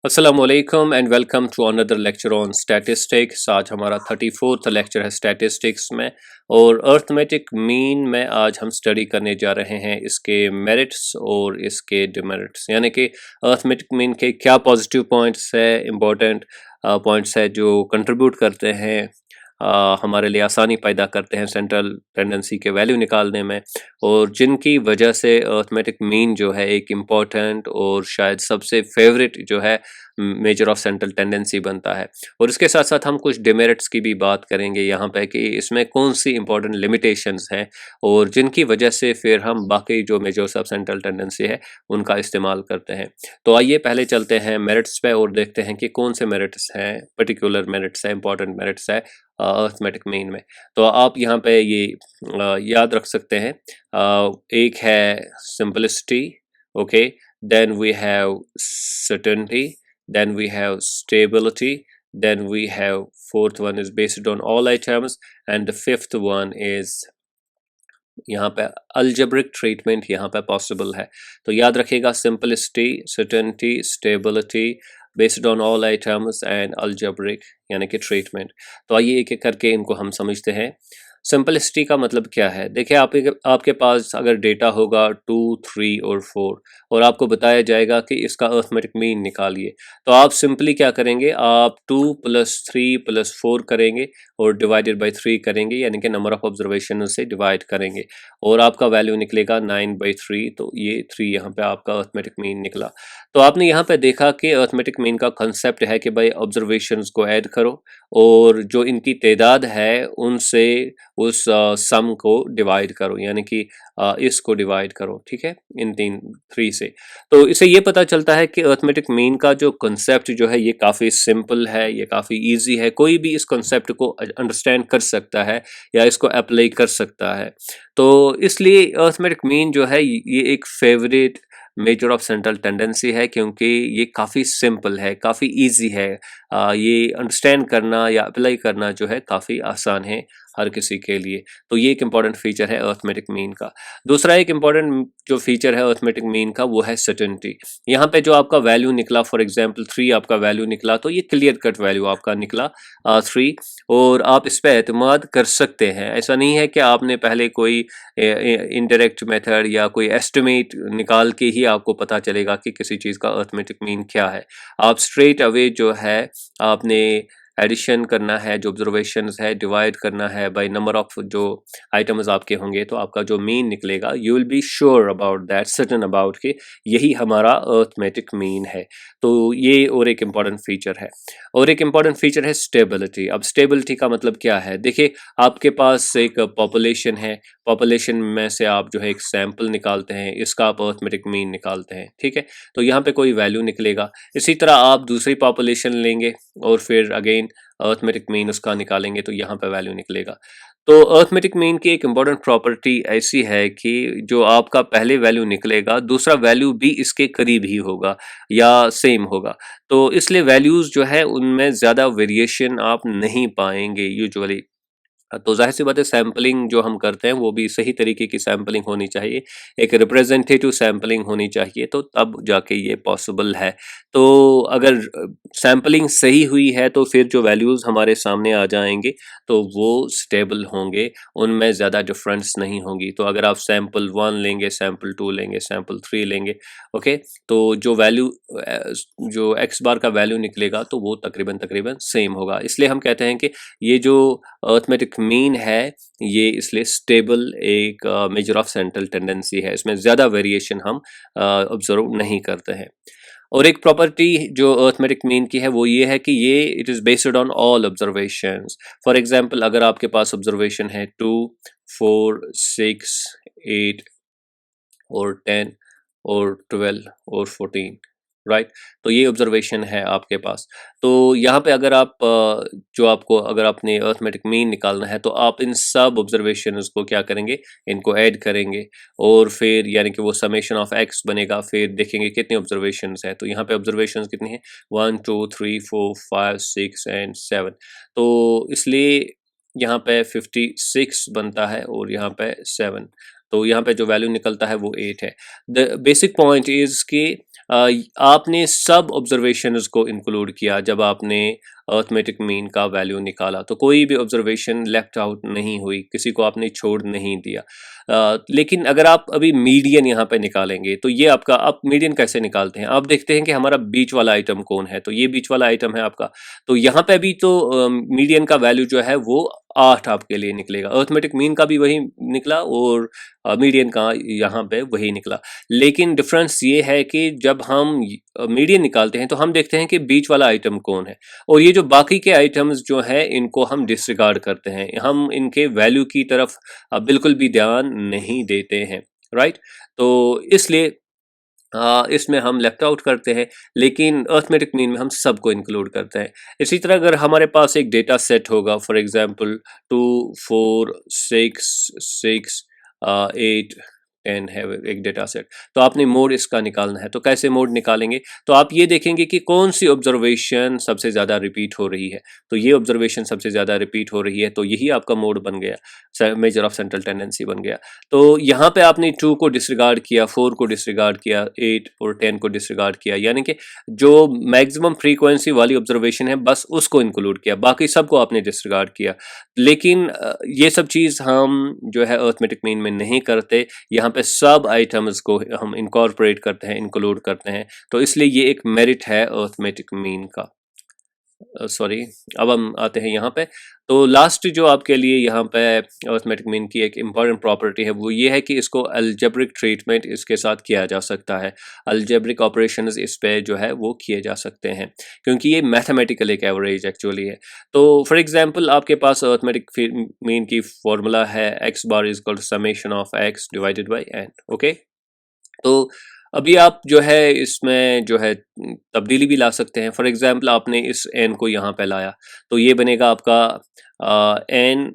Aslam and welcome to another lecture on statistics. आज हमारा 34th lecture है स्टैटिस्टिक्स में और अर्थमेटिक मीन में आज हम स्टडी करने जा रहे हैं इसके मेरिट्स और इसके डिमेरिट्स, यानी कि अर्थमेटिक मीन के क्या पॉजिटिव पॉइंट्स है, इम्पोर्टेंट पॉइंट्स है जो कंट्रीब्यूट करते हैं, हमारे लिए आसानी पैदा करते हैं सेंट्रल टेंडेंसी के वैल्यू निकालने में, और जिनकी वजह से अर्थमेटिक मीन जो है एक इम्पॉर्टेंट और शायद सबसे फेवरेट जो है मेजर ऑफ सेंट्रल टेंडेंसी बनता है। और इसके साथ साथ हम कुछ डिमेरिट्स की भी बात करेंगे यहाँ पे कि इसमें कौन सी इंपॉर्टेंट लिमिटेशंस हैं और जिनकी वजह से फिर हम बाकी जो मेजर्स ऑफ सेंट्रल टेंडेंसी है उनका इस्तेमाल करते हैं। तो आइए पहले चलते हैं मेरिट्स पे और देखते हैं कि कौन से मेरिट्स हैं, पर्टिकुलर मेरिट्स है, इंपॉर्टेंट मेरिट्स है अर्थमेटिक मीन में। तो आप यहाँ पे ये याद रख सकते हैं। एक है simplicity, okay, then we have certainty, then we have stability, then we have fourth one is based on all items, and the fifth one is यहाँ पे अल्जेब्रिक ट्रीटमेंट यहाँ पे पॉसिबल है। तो याद रखिएगा simplicity, certainty, stability, based on all items and algebraic यानी कि ट्रीटमेंट। तो आइए एक एक करके इनको हम समझते हैं। सिंपलिसिटी का मतलब क्या है? देखिए आपके पास अगर डेटा होगा 2, 3 और 4 और आपको बताया जाएगा कि इसका अर्थमेटिक मीन निकालिए, तो आप सिंपली क्या करेंगे, आप 2 + 3 + 4 करेंगे और डिवाइडेड बाई 3 करेंगे, यानी कि नंबर ऑफ ऑब्जर्वेशन से डिवाइड करेंगे और आपका वैल्यू निकलेगा 9/3। तो ये 3 यहाँ पे आपका अर्थमेटिक मीन निकला। तो आपने यहाँ पे देखा कि अर्थमेटिक मीन का कंसेप्ट है कि भाई ऑब्जर्वेशंस को ऐड करो और जो इनकी तादाद है उनसे उस सम को डिवाइड करो, यानी कि इसको डिवाइड करो, ठीक है, इन 3 से। तो इससे ये पता चलता है कि अर्थमेटिक मीन का जो कंसेप्ट जो है ये काफ़ी सिंपल है, ये काफ़ी इजी है, कोई भी इस कंसेप्ट को अंडरस्टैंड कर सकता है या इसको अप्लाई कर सकता है। तो इसलिए अर्थमेटिक मीन जो है ये एक favourite measure of central tendency है, क्योंकि ये काफ़ी सिंपल है, काफ़ी इजी है, ये अंडरस्टैंड करना या अप्लाई करना जो है काफ़ी आसान है हर किसी के लिए। तो ये एक इम्पॉर्टेंट फीचर है अर्थमेटिक मीन का। दूसरा एक इम्पॉर्टेंट जो फीचर है अर्थमेटिक मीन का वो है सर्टेनिटी। यहाँ पे जो आपका वैल्यू निकला, फॉर एग्जांपल 3 आपका वैल्यू निकला, तो ये क्लियर कट वैल्यू आपका निकला 3, और आप इस पे एतमाद कर सकते हैं। ऐसा नहीं है कि आपने पहले कोई इनडायरेक्ट मेथड या कोई एस्टिमेट निकाल के ही आपको पता चलेगा कि किसी चीज़ का अर्थमेटिक मीन क्या है। आप स्ट्रेट अवे जो है आपने एडिशन करना है, जो ऑब्जर्वेशंस है डिवाइड करना है बाय नंबर ऑफ जो आइटम्स आपके होंगे, तो आपका जो मीन निकलेगा you will be sure about that, certain about कि यही हमारा अर्थमेटिक मीन है। तो ये और एक इम्पॉर्टेंट फीचर है। और एक इम्पॉर्टेंट फीचर है स्टेबिलिटी। अब स्टेबिलिटी का मतलब क्या है? देखिए आपके पास एक पॉपुलेशन है, पॉपुलेशन में से आप जो है एक सैंपल निकालते हैं, इसका आप अर्थमेटिक मीन निकालते हैं, ठीक है, तो यहाँ पे कोई वैल्यू निकलेगा। इसी तरह आप दूसरी पॉपुलेशन लेंगे और फिर अगेन अर्थमेटिक मीन उसका निकालेंगे, तो यहाँ पे वैल्यू निकलेगा। तो अर्थमेटिक मीन की एक इम्पॉर्टेंट प्रॉपर्टी ऐसी है कि जो आपका पहले वैल्यू निकलेगा दूसरा वैल्यू भी इसके करीब ही होगा या सेम होगा। तो इसलिए वैल्यूज़ जो है उनमें ज़्यादा वेरिएशन आप नहीं पाएंगे यूजुअली। तो ज़ाहिर सी बात है सैम्पलिंग जो हम करते हैं वो भी सही तरीके की सैम्पलिंग होनी चाहिए, एक रिप्रेजेंटेटिव सैम्पलिंग होनी चाहिए, तो तब जाके ये पॉसिबल है। तो अगर सैम्पलिंग सही हुई है तो फिर जो वैल्यूज़ हमारे सामने आ जाएंगे तो वो स्टेबल होंगे, उनमें ज़्यादा डिफरेंस नहीं होगी। तो अगर आप सैम्पल 1 लेंगे, सैम्पल 2 लेंगे, सैम्पल 3 लेंगे, ओके, तो जो वैल्यू जो एक्स बार का वैल्यू निकलेगा तो वो तकरीबन तकरीबन सेम होगा। इसलिए हम कहते हैं कि ये जो अर्थमेटिक मीन है ये इसलिए स्टेबल एक मेजर ऑफ सेंट्रल टेंडेंसी है, इसमें ज़्यादा वेरिएशन हम ऑब्जर्व नहीं करते हैं। और एक प्रॉपर्टी जो अर्थमेटिक मीन की है वो ये है कि ये it is based on all observations. For example अगर आपके पास ऑब्जर्वेशन है 2, 4, 6, 8 और 10 और 12 और 14, राइट, तो ये ऑब्जर्वेशन है आपके पास। तो यहाँ पे अगर आप जो आपको अगर आपने अर्थमेटिक मीन निकालना है तो आप इन सब ऑब्जर्वेशंस को क्या करेंगे, इनको ऐड करेंगे और फिर यानी कि वो समेशन ऑफ एक्स बनेगा, फिर देखेंगे कितने ऑब्जर्वेशंस है। तो यहाँ पे ऑब्जर्वेशंस कितनी है, 1, 2, 3, 4, 5, 6 एंड 7। तो इसलिए यहाँ पे 56 बनता है और यहाँ पे 7, तो यहाँ पे जो वैल्यू निकलता है वो 8 है। द बेसिक पॉइंट इज़ कि आपने सब ऑब्जर्वेशंस को इंक्लूड किया जब आपने अर्थमेटिक मीन का वैल्यू निकाला, तो कोई भी ऑब्जर्वेशन लेफ्ट आउट नहीं हुई, किसी को आपने छोड़ नहीं दिया। लेकिन अगर आप अभी मीडियन यहाँ पे निकालेंगे तो ये आपका, आप मीडियन कैसे निकालते हैं? आप देखते हैं कि हमारा बीच वाला आइटम कौन है, तो ये बीच वाला आइटम है आपका। तो यहाँ पे भी तो मीडियन का वैल्यू जो है वो 8 आपके लिए निकलेगा। अर्थमेटिक मीन का भी वही निकला और मीडियन का यहाँ पे वही निकला। लेकिन डिफरेंस ये है कि जब हम मीडियन निकालते हैं तो हम देखते हैं कि बीच वाला आइटम कौन है, और ये जो बाकी के आइटम्स जो हैं इनको हम डिसरिगार्ड करते हैं, हम इनके वैल्यू की तरफ बिल्कुल भी ध्यान नहीं देते हैं, राइट। तो इसलिए इसमें हम लेफ्ट आउट करते हैं, लेकिन अर्थमेटिक मीन में हम सबको इंक्लूड करते हैं। इसी तरह अगर हमारे पास एक डेटा सेट होगा, फॉर एग्जांपल 2 4 6 6 8 10 है एक डेटा सेट, तो आपने मोड इसका निकालना है। तो कैसे मोड निकालेंगे? तो आप ये देखेंगे कि कौन सी ऑब्जर्वेशन सबसे ज़्यादा रिपीट हो रही है। तो ये ऑब्जर्वेशन सबसे ज़्यादा रिपीट हो रही है, तो यही आपका मोड बन गया, मेजर ऑफ सेंट्रल टेंडेंसी बन गया। तो यहाँ पे आपने 2 को डिसरिगार्ड किया, 4 को डिसरिगार्ड किया, 8 और 10 को डिसरिगार्ड किया, यानी कि जो मैक्सिमम फ्रीक्वेंसी वाली ऑब्जर्वेशन है बस उसको इंक्लूड किया, बाकी सबको आपने डिसरिगार्ड किया। लेकिन ये सब चीज़ हम जो है अर्थमेटिक मीन में नहीं करते, यहाँ पे सब आइटम्स को हम इनकॉर्पोरेट करते हैं, इंक्लूड करते हैं। तो इसलिए ये एक मेरिट है अर्थमेटिक मीन का। सॉरी, अब हम आते हैं यहाँ पे। तो लास्ट जो आपके लिए यहाँ पे अर्थमेटिक मीन की एक इम्पॉर्टेंट प्रॉपर्टी है वो ये है कि इसको अलजेब्रिक ट्रीटमेंट इसके साथ किया जा सकता है, अलजेब्रिक ऑपरेशंस इस पे जो है वो किए जा सकते हैं, क्योंकि ये मैथमेटिकल एक एवरेज एक्चुअली है। तो फॉर एग्जांपल आपके पास अर्थमेटिक मीन की फॉर्मूला है x bar is equal to summation of x divided by n, okay. तो अभी आप जो है इसमें जो है तब्दीली भी ला सकते हैं। फॉर एग्जांपल आपने इस n को यहाँ पे लाया, तो ये बनेगा आपका n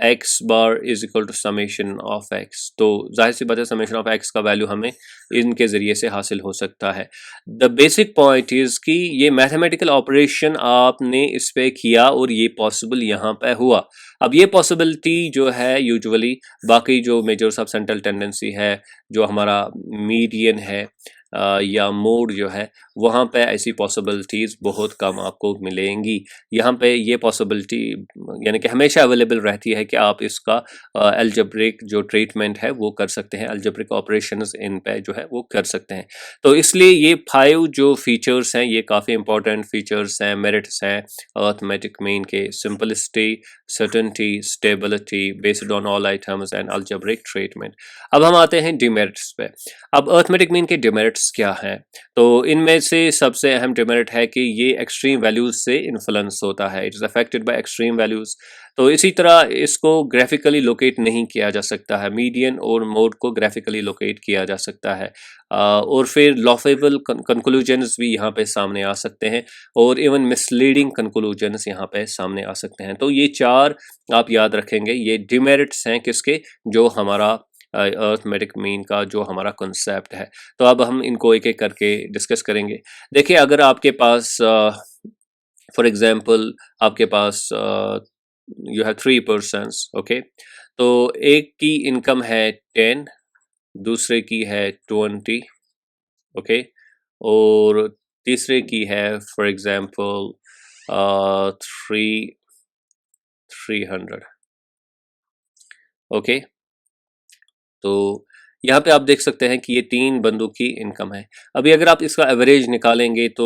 x bar is equal to summation of x। तो जाहिर सी बात है समेशन ऑफ x का वैल्यू हमें इनके ज़रिए से हासिल हो सकता है। द बेसिक पॉइंट इज़ कि ये मैथमेटिकल ऑपरेशन आपने इस पे किया और ये पॉसिबल यहाँ पे हुआ। अब ये पॉसिबिलिटी जो है यूजुअली बाकी जो मेजर्स ऑफ सेंट्रल टेंडेंसी है, जो हमारा मीडियन है या मोड जो है, वहाँ पे ऐसी पॉसिबिलिटीज़ बहुत कम आपको मिलेंगी। यहाँ पे ये पॉसिबिलिटी यानी कि हमेशा अवेलेबल रहती है कि आप इसका अलजेब्रिक जो ट्रीटमेंट है वो कर सकते हैं, अलजेब्रिक ऑपरेशंस इन पे जो है वो कर सकते हैं। तो इसलिए ये 5 जो फीचर्स हैं ये काफ़ी इंपॉर्टेंट फीचर्स हैं, मेरिट्स हैं अर्थमेटिक मीन के: simplicity, certainty, stability, based on all items and algebraic treatment. अब हम आते हैं डिमेरिट्स पे। अब अर्थमेटिक मीन के डिमेरिट्स क्या हैं? तो इनमें से सबसे अहम डिमेरिट है कि ये एक्सट्रीम वैल्यूज से इन्फ्लुएंस होता है, it is affected by extreme values. तो इसी तरह इसको ग्राफिकली लोकेट नहीं किया जा सकता है, मीडियन और मोड को ग्राफिकली लोकेट किया जा सकता है। और फिर लॉफेबल कंक्लूजन्स भी यहाँ पे सामने आ सकते हैं, और इवन मिसलीडिंग कंक्लूजन्स यहाँ पे सामने आ सकते हैं। तो ये 4 आप याद रखेंगे, ये डिमेरिट्स हैं किसके, जो हमारा अर्थमेटिक मीन का जो हमारा कॉन्सेप्ट है। तो अब हम इनको एक एक करके डिस्कस करेंगे। देखिए, अगर आपके पास फॉर एग्जांपल आपके पास यू हैव 3 पर्सन्स, ओके। तो एक की इनकम है 10, दूसरे की है 20, ओके, और तीसरे की है फॉर एग्जांपल 300, ओके। तो यहाँ पे आप देख सकते हैं कि ये 3 बंदों की इनकम है। अभी अगर आप इसका एवरेज निकालेंगे तो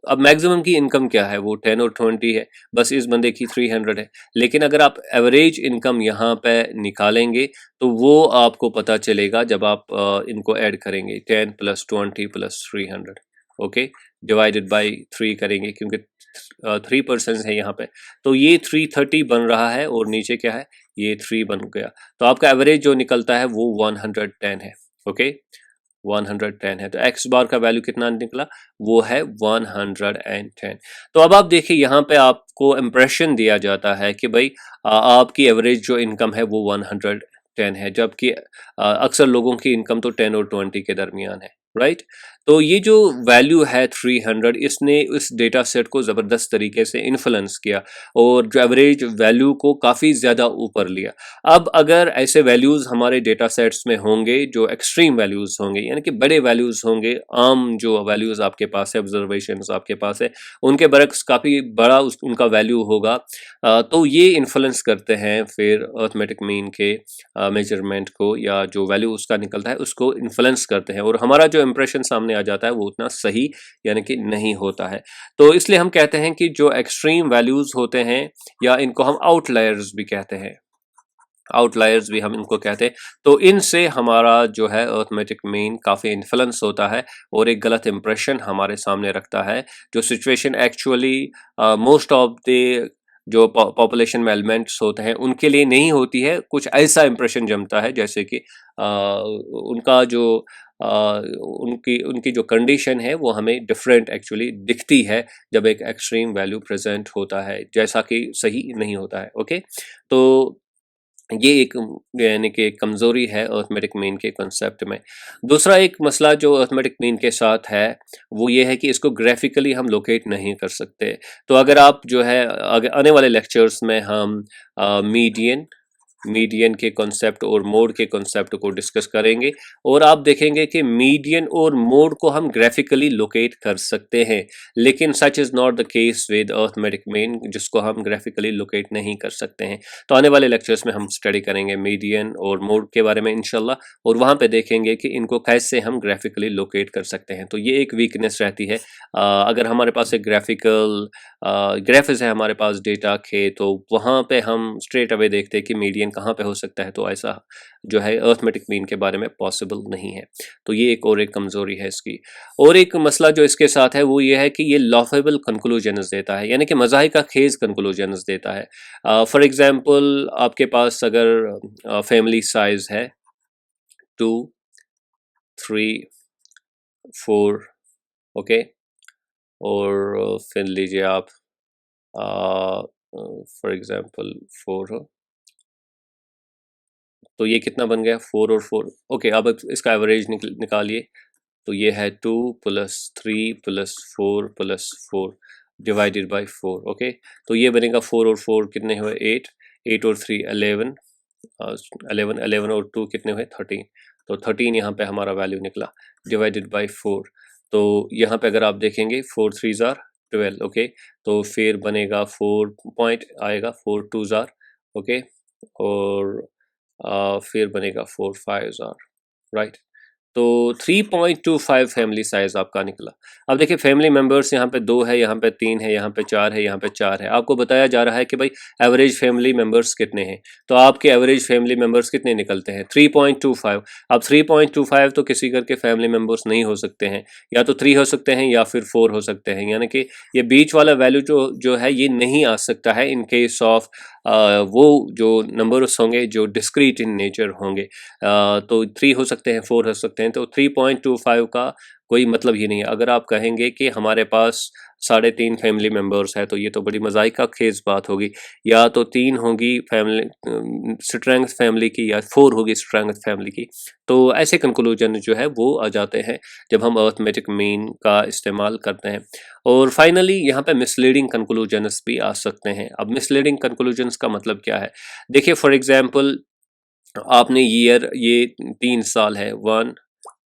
अब मैक्सिमम की इनकम क्या है, वो 10 और 20 है, बस इस बंदे की 300 है। लेकिन अगर आप एवरेज इनकम यहाँ पे निकालेंगे तो वो आपको पता चलेगा जब आप इनको ऐड करेंगे, 10 plus 20 plus 300, okay, divided by 3 करेंगे, क्योंकि 3 पर्सन है यहाँ पे। तो ये 330 बन रहा है और नीचे क्या है, ये 3 बन गया। तो आपका एवरेज जो निकलता है वो 110 है, ओके, 110 है। तो एक्स बार का वैल्यू कितना निकला, वो है 110। तो अब आप देखिए यहाँ पे आपको इम्प्रेशन दिया जाता है कि भाई आपकी एवरेज जो इनकम है वो 110 है, जबकि अक्सर लोगों की इनकम तो 10 और 20 के दरमियान है, राइट। तो ये जो वैल्यू है 300, इसने इस डेटा सेट को ज़बरदस्त तरीके से इन्फ्लुएंस किया और जो एवरेज वैल्यू को काफ़ी ज़्यादा ऊपर लिया। अब अगर ऐसे वैल्यूज़ हमारे डेटा सेट्स में होंगे जो एक्सट्रीम वैल्यूज़ होंगे, यानी कि बड़े वैल्यूज़ होंगे, आम जो वैल्यूज़ आपके पास है, ऑब्जर्वेशंस आपके पास है, उनके बरक्स काफ़ी बड़ा उनका वैल्यू होगा, तो ये इन्फ्लुएंस करते हैं फिर अर्थमेटिक मीन के मेजरमेंट को, या जो वैल्यू उसका निकलता है उसको इन्फ्लुएंस करते हैं, और हमारा जो इंप्रेशन सामने आ जाता है वो उतना सही यानी कि नहीं होता है। तो इसलिए हम कहते हैं कि जो एक्सट्रीम वैल्यूज़ होते हैं, या इनको हम आउटलायर्स भी कहते हैं, आउटलायर्स भी हम इनको कहते हैं, तो इनसे हमारा जो है अर्थमेटिक मीन काफ़ी इन्फ्लुएंस होता है और एक गलत इंप्रेशन हमारे सामने रखता है। जो situation actually most of the जो पॉपुलेशन में एलिमेंट्स होते हैं उनके लिए नहीं होती है, कुछ ऐसा इंप्रेशन जमता है जैसे कि उनका जो उनकी उनकी जो कंडीशन है वो हमें डिफरेंट एक्चुअली दिखती है जब एक एक्सट्रीम वैल्यू प्रेजेंट होता है, जैसा कि सही नहीं होता है। ओके, तो ये एक यानी कि एक कमज़ोरी है अर्थमेटिक मीन के कॉन्सेप्ट में। दूसरा एक मसला जो अर्थमेटिक मीन के साथ है वो ये है कि इसको ग्राफिकली हम लोकेट नहीं कर सकते। तो अगर आप जो है आगे आने वाले लेक्चर्स में हम मीडियन के कॉन्सेप्ट और मोड के कॉन्सेप्ट को डिस्कस करेंगे, और आप देखेंगे कि मीडियन और मोड को हम ग्राफिकली लोकेट कर सकते हैं, लेकिन such is not the case with arithmetic mean, जिसको हम ग्राफिकली लोकेट नहीं कर सकते हैं। तो आने वाले लेक्चर्स में हम स्टडी करेंगे मीडियन और मोड के बारे में इंशाल्लाह, और वहाँ पे देखेंगे कि इनको कैसे हम ग्राफिकली लोकेट कर सकते हैं। तो ये एक वीकनेस रहती है। अगर हमारे पास एक ग्राफिकल ग्राफिक्स है हमारे पास डेटा के, तो वहाँ पे हम स्ट्रेट अवे देखते हैं कि मीडियन कहाँ पे हो सकता है, तो ऐसा जो है अर्थमेटिक मीन के बारे में पॉसिबल नहीं है। तो ये एक और एक कमज़ोरी है इसकी। और एक मसला जो इसके साथ है वो ये है कि ये लॉफेबल कंक्लूजन्स देता है, यानी कि मज़ाहिर का खेज कंक्लूजन्स देता है। फॉर एग्जांपल आपके पास अगर फैमिली साइज है 2, 3, 4, ओके, और फिर लीजिए आप फॉर एग्जांपल 4 हो, तो ये कितना बन गया 4 और 4। ओके, अब इसका एवरेज निकालिए, तो ये है 2 + 3 + 4 + 4 डिवाइडेड बाय 4। ओके, तो ये बनेगा 4 और 4 कितने हुए 8, 8 और 3 11, 11 और 2 कितने हुए 13, तो 13 यहाँ पे हमारा वैल्यू निकला डिवाइडेड बाय 4। तो यहाँ पे अगर आप देखेंगे 4 3 आर 12, ओके, तो फिर बनेगा 4 पॉइंट आएगा 4 2 आर, ओके, और फिर बनेगा 4 5 आर, राइट। तो 3.25 फैमिली साइज आपका निकला। अब देखिए फैमिली मेंबर्स यहाँ पे 2 है, यहाँ पे 3 है, यहाँ पे 4 है, यहाँ पे 4 है। आपको बताया जा रहा है कि भाई एवरेज फैमिली मेंबर्स कितने हैं, तो आपके एवरेज फैमिली मेंबर्स कितने निकलते हैं 3.25। अब 3.25 तो किसी करके फैमिली मेंबर्स नहीं हो सकते हैं, या तो 3 हो सकते हैं या फिर 4 हो सकते हैं, यानी कि ये बीच वाला वैल्यू जो है ये नहीं आ सकता है इन केस ऑफ वो जो नंबर्स होंगे जो डिस्क्रीट इन नेचर होंगे। तो 3 हो सकते हैं, 4 हो सकते हैं, तो 3.25 का कोई मतलब ही नहीं है। अगर आप कहेंगे कि हमारे पास 3.5 फैमिली मेंबर्स है, तो ये तो बड़ी मज़ाहिका खेज बात होगी। या तो 3 होगी फैमिली स्ट्रेंथ फैमिली की, या 4 होगी स्ट्रेंथ फैमिली की। तो ऐसे कंक्लूजन जो है वो आ जाते हैं जब हम अर्थमेटिक मीन का इस्तेमाल करते हैं। और फाइनली यहाँ पे मिसलीडिंग कंक्लूजन्स भी आ सकते हैं। अब मिसलीडिंग कंक्लूजन्स का मतलब क्या है, देखिए फॉर एग्जांपल आपने ईयर ये 3 साल है 1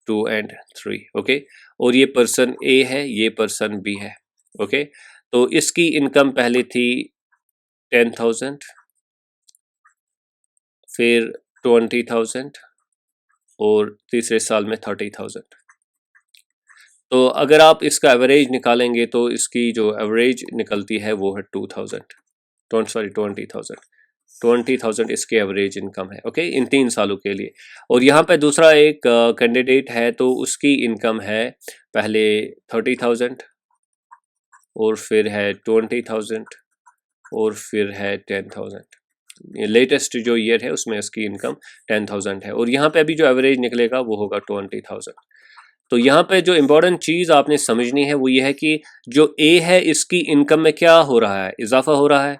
2 एंड 3, ओके, और ये पर्सन ए है, ये पर्सन बी है, ओके। तो इसकी इनकम पहले थी 10,000, फिर 20,000, और तीसरे साल में 30,000। तो अगर आप इसका एवरेज निकालेंगे तो इसकी जो एवरेज निकलती है वो है 20,000, सॉरी 20,000, 20,000 इसके एवरेज इनकम है, ओके, इन 3 सालों के लिए। और यहाँ पे दूसरा एक कैंडिडेट है, तो उसकी इनकम है पहले 30,000, और फिर है 20,000, और फिर है 10,000। ये लेटेस्ट जो ईयर है उसमें इसकी इनकम 10,000 है, और यहाँ पे अभी जो एवरेज निकलेगा वो होगा 20,000। तो यहाँ पे जो इम्पोर्टेंट चीज़ आपने समझनी है वो ये है कि जो ए है इसकी इनकम में क्या हो रहा है, इजाफा हो रहा है,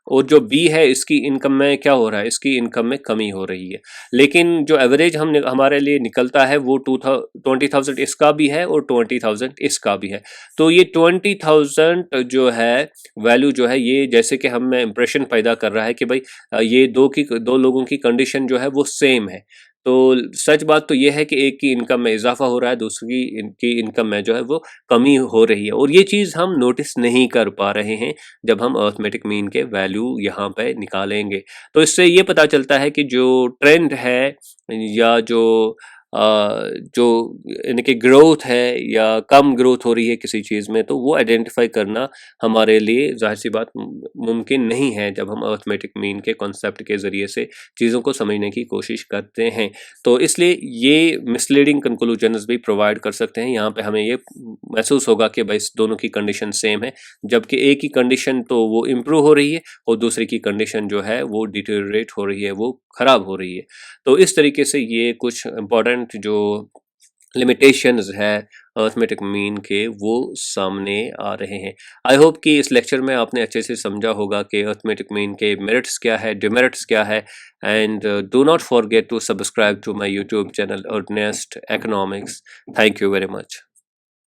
और जो बी है इसकी इनकम में क्या हो रहा है, इसकी इनकम में कमी हो रही है। लेकिन जो एवरेज हमारे लिए निकलता है वो 20,000 इसका भी है और 20,000 इसका भी है। तो ये 20,000 जो है वैल्यू जो है, ये जैसे कि हमें इंप्रेशन पैदा कर रहा है कि भाई ये दो लोगों की कंडीशन जो है वो सेम है। तो सच बात तो ये है कि एक की इनकम में इजाफा हो रहा है, दूसरी की इनकम में जो है वो कमी हो रही है, और ये चीज़ हम नोटिस नहीं कर पा रहे हैं जब हम अर्थमेटिक मीन के वैल्यू यहाँ पे निकालेंगे। तो इससे ये पता चलता है कि जो ट्रेंड है या अ, जो यानी कि ग्रोथ है या कम ग्रोथ हो रही है किसी चीज़ में, तो वो आइडेंटिफाई करना हमारे लिए ज़ाहिर सी बात मुमकिन नहीं है जब हम अर्थमेटिक मीन के कॉन्सेप्ट के ज़रिए से चीज़ों को समझने की कोशिश करते हैं। तो इसलिए ये मिसलीडिंग कंक्लूजन्स भी प्रोवाइड कर सकते हैं। यहाँ पे हमें ये महसूस होगा कि भाई दोनों की कंडीशन सेम है, जबकि एक की कंडीशन तो वो इम्प्रूव हो रही है और दूसरी की कंडीशन जो है वो डिटेरियोरेट हो रही है, वो ख़राब हो रही है। तो इस तरीके से ये कुछ इम्पोर्टेंट जो लिमिटेशंस है अर्थमेटिक मीन के वो सामने आ रहे हैं। आई होप कि इस लेक्चर में आपने अच्छे से समझा होगा कि अर्थमेटिक मीन के मेरिट्स क्या है, डिमेरिट्स क्या है, and do not forget to subscribe to my YouTube channel Earnest Economics. Thank you very much.